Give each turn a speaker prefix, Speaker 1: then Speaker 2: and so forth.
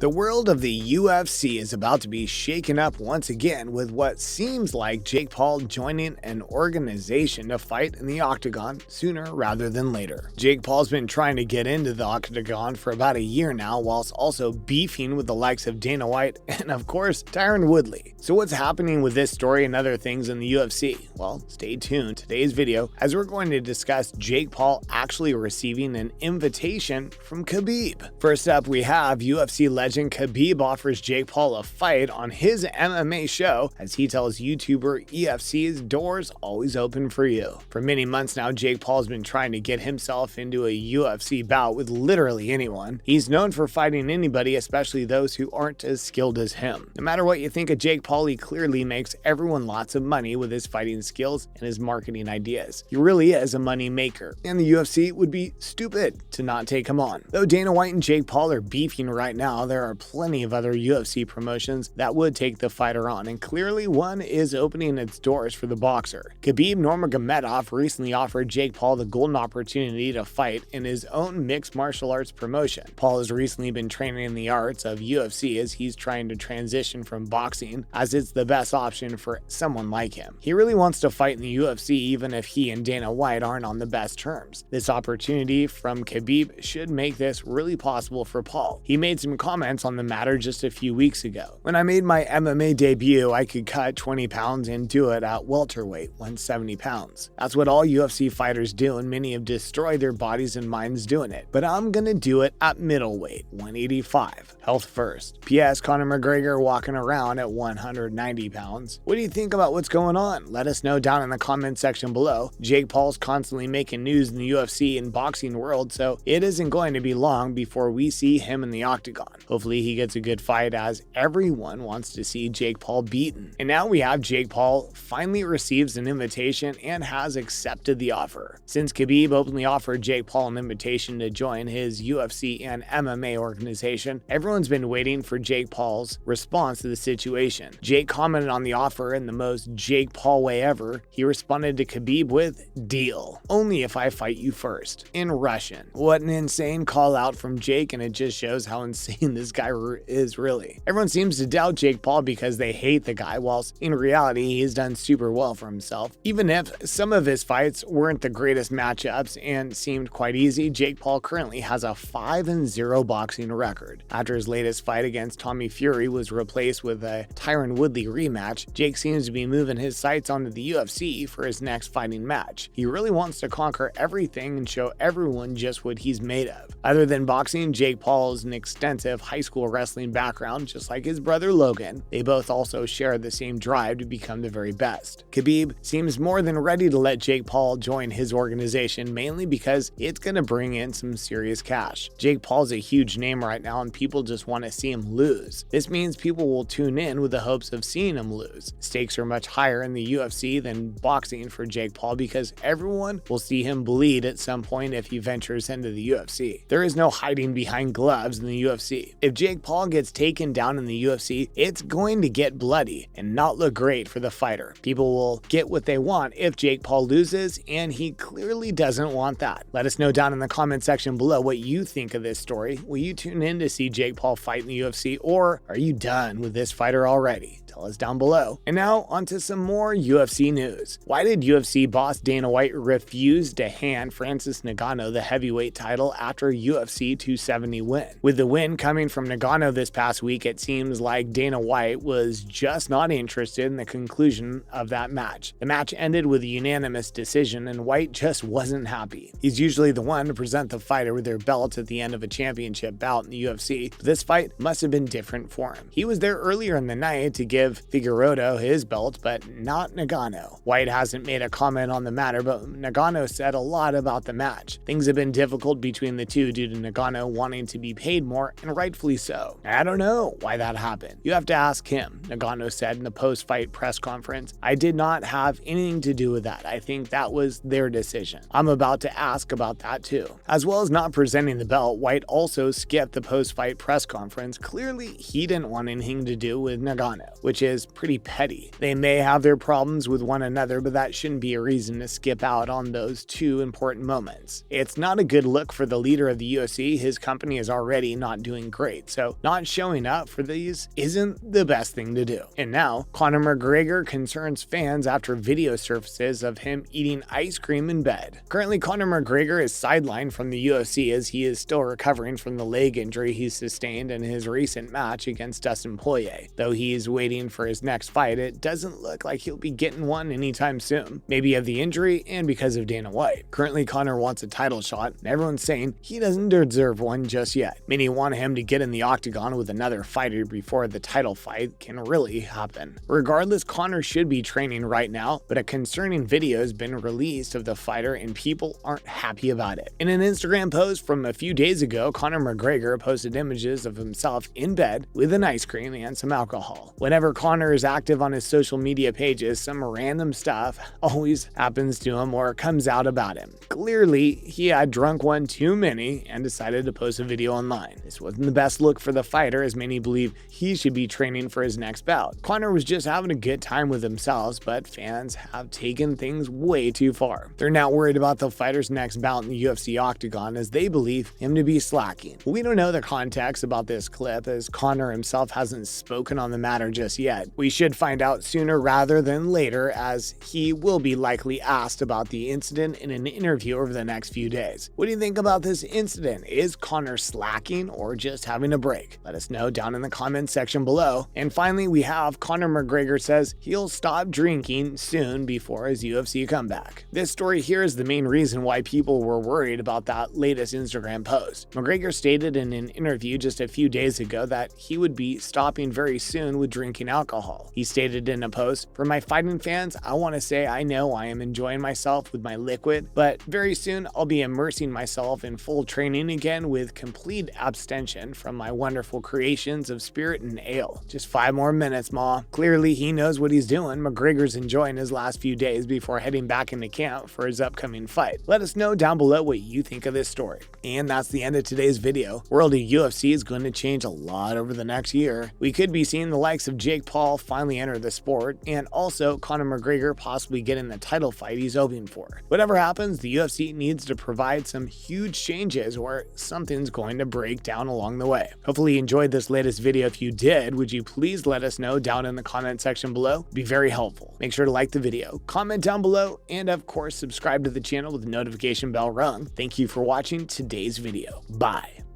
Speaker 1: The world of the UFC is about to be shaken up once again with what seems like Jake Paul joining an organization to fight in the octagon sooner rather than later. Jake Paul's been trying to get into the octagon for about a year now, whilst also beefing with the likes of Dana White and, of course, Tyron Woodley. So what's happening with this story and other things in the UFC? Well, stay tuned to today's video as we're going to discuss Jake Paul actually receiving an invitation from Khabib. First up, we have UFC legend Khabib offers Jake Paul a fight on his MMA show as he tells YouTuber EFC's doors always open for you. For many months now, Jake Paul's been trying to get himself into a UFC bout with literally anyone. He's known for fighting anybody, especially those who aren't as skilled as him. No matter what you think of Jake Paul, he clearly makes everyone lots of money with his fighting skills and his marketing ideas. He really is a money maker, and the UFC would be stupid to not take him on. Though Dana White and Jake Paul are beefing right now, there are plenty of other UFC promotions that would take the fighter on, and clearly one is opening its doors for the boxer. Khabib Nurmagomedov recently offered Jake Paul the golden opportunity to fight in his own mixed martial arts promotion. Paul has recently been training in the arts of UFC as he's trying to transition from boxing, as it's the best option for someone like him. He really wants to fight in the UFC even if he and Dana White aren't on the best terms. This opportunity from Khabib should make this really possible for Paul. He made some comments on the matter just a few weeks ago. When I made my MMA debut, I could cut 20 pounds and do it at welterweight, 170 pounds. That's what all UFC fighters do, and many have destroyed their bodies and minds doing it. But I'm gonna do it at middleweight, 185. Health first. P.S. Conor McGregor walking around at 190 pounds. What do you think about what's going on? Let us know down in the comment section below. Jake Paul's constantly making news in the UFC and boxing world, so it isn't going to be long before we see him in the octagon. Hopefully he gets a good fight, as everyone wants to see Jake Paul beaten. And now we have Jake Paul finally receives an invitation and has accepted the offer. Since Khabib openly offered Jake Paul an invitation to join his UFC and MMA organization, everyone's been waiting for Jake Paul's response to the situation. Jake commented on the offer in the most Jake Paul way ever. He responded to Khabib with, "Deal. Only if I fight you first," in Russian. What an insane call out from Jake, and it just shows how insane this guy is really. Everyone seems to doubt Jake Paul because they hate the guy, whilst in reality he's done super well for himself. Even if some of his fights weren't the greatest matchups and seemed quite easy, Jake Paul currently has a 5-0 boxing record. After his latest fight against Tommy Fury was replaced with a Tyron Woodley rematch, Jake seems to be moving his sights onto the UFC for his next fighting match. He really wants to conquer everything and show everyone just what he's made of. Other than boxing, Jake Paul has an extensive high school wrestling background, just like his brother Logan. They both also share the same drive to become the very best. Khabib seems more than ready to let Jake Paul join his organization, mainly because it's going to bring in some serious cash. Jake Paul's a huge name right now, and people just want to see him lose. This means people will tune in with the hopes of seeing him lose. Stakes are much higher in the UFC than boxing for Jake Paul because everyone will see him bleed at some point if he ventures into the UFC. There is no hiding behind gloves in the UFC. If Jake Paul gets taken down in the UFC, it's going to get bloody and not look great for the fighter. People will get what they want if Jake Paul loses, and he clearly doesn't want that. Let us know down in the comment section below what you think of this story. Will you tune in to see Jake Paul fight in the UFC, or are you done with this fighter already? Tell us down below. And now onto some more UFC news. Why did UFC boss Dana White refuse to hand Francis Ngannou the heavyweight title after UFC 270 win? With the win coming from Ngannou this past week, it seems like Dana White was just not interested in the conclusion of that match. The match ended with a unanimous decision, and White just wasn't happy. He's usually the one to present the fighter with their belt at the end of a championship bout in the UFC, but this fight must have been different for him. He was there earlier in the night to give Figueiredo his belt, but not Ngannou. White hasn't made a comment on the matter, but Ngannou said a lot about the match. Things have been difficult between the two due to Ngannou wanting to be paid more, and rightfully so. I don't know why that happened. You have to ask him, Ngannou said in the post-fight press conference. I did not have anything to do with that. I think that was their decision. I'm about to ask about that too. As well as not presenting the belt, White also skipped the post-fight press conference. Clearly, he didn't want anything to do with Ngannou. which is pretty petty. They may have their problems with one another, but that shouldn't be a reason to skip out on those two important moments. It's not a good look for the leader of the UFC. His company is already not doing great, so not showing up for these isn't the best thing to do. And now, Conor McGregor concerns fans after video surfaces of him eating ice cream in bed. Currently, Conor McGregor is sidelined from the UFC as he is still recovering from the leg injury he sustained in his recent match against Dustin Poirier. Though he is waiting for his next fight, it doesn't look like he'll be getting one anytime soon. Maybe of the injury and because of Dana White. Currently, Conor wants a title shot, and everyone's saying he doesn't deserve one just yet. Many want him to get in the octagon with another fighter before the title fight can really happen. Regardless, Conor should be training right now, but a concerning video has been released of the fighter and people aren't happy about it. In an Instagram post from a few days ago, Conor McGregor posted images of himself in bed with an ice cream and some alcohol. Whenever Conor is active on his social media pages, some random stuff always happens to him or comes out about him. Clearly, he had drunk one too many and decided to post a video online. This wasn't the best look for the fighter, as many believe he should be training for his next bout. Conor was just having a good time with themselves, but fans have taken things way too far. They're now worried about the fighter's next bout in the UFC octagon as they believe him to be slacking. We don't know the context about this clip as Conor himself hasn't spoken on the matter just yet. We should find out sooner rather than later as he will be likely asked about the incident in an interview over the next few days. What do you think about this incident? Is Conor slacking or just having a break? Let us know down in the comments section below. And finally, we have Conor McGregor says he'll stop drinking soon before his UFC comeback. This story here is the main reason why people were worried about that latest Instagram post. McGregor stated in an interview just a few days ago that he would be stopping very soon with drinking alcohol. He stated in a post, "For my fighting fans, I want to say I know I am enjoying myself with my liquid, but very soon I'll be immersing myself in full training again with complete abstention from my wonderful creations of spirit and ale. Just 5 more minutes, ma." Clearly, he knows what he's doing. McGregor's enjoying his last few days before heading back into camp for his upcoming fight. Let us know down below what you think of this story. And that's the end of today's video. World of UFC is going to change a lot over the next year. We could be seeing the likes of Jake Paul finally enter the sport, and also Conor McGregor possibly getting the title fight he's hoping for. Whatever happens, the UFC needs to provide some huge changes or something's going to break down along the way. Hopefully you enjoyed this latest video. If you did, would you please let us know down in the comment section below? It'd be very helpful. Make sure to like the video, comment down below, and of course subscribe to the channel with the notification bell rung. Thank you for watching today's video. Bye.